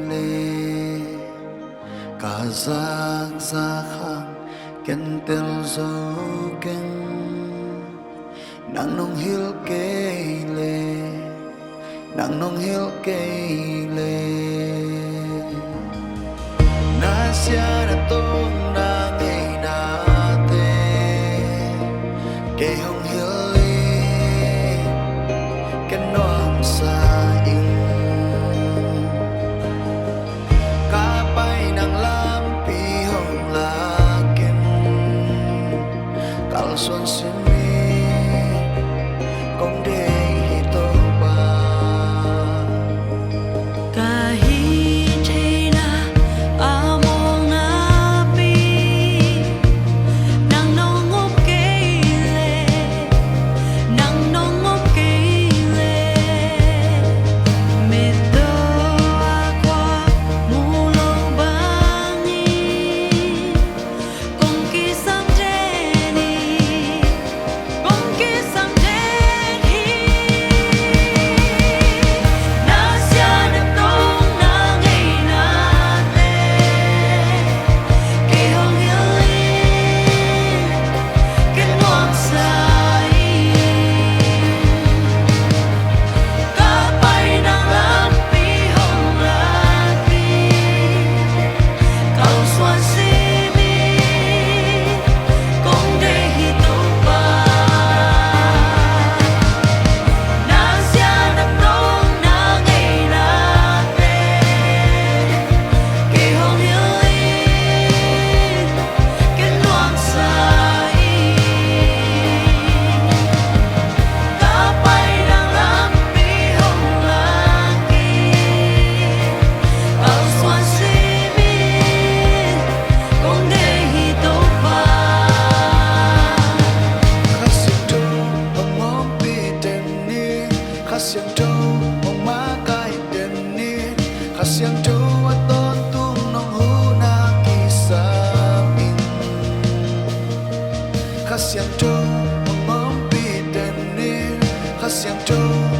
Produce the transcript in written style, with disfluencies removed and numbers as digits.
le cả giặc ra khang ken tel zo ken nang nong hil ke le nang nong hil ke le na sia na tong na ngày na te ke hong hil ken noam sa in ka pai nang lam pi hong la ken kal son sim công đê hi tô ba kahi chena among api nang nongop keile nang nongop keile meto aqua mulo bangi kong kisam jeni kong kisam khasiang trâu mong má cái đền ni khasiang trâu aton tung nong hu na kisamin khasiang trâu mong pi đền ni khasiang trâu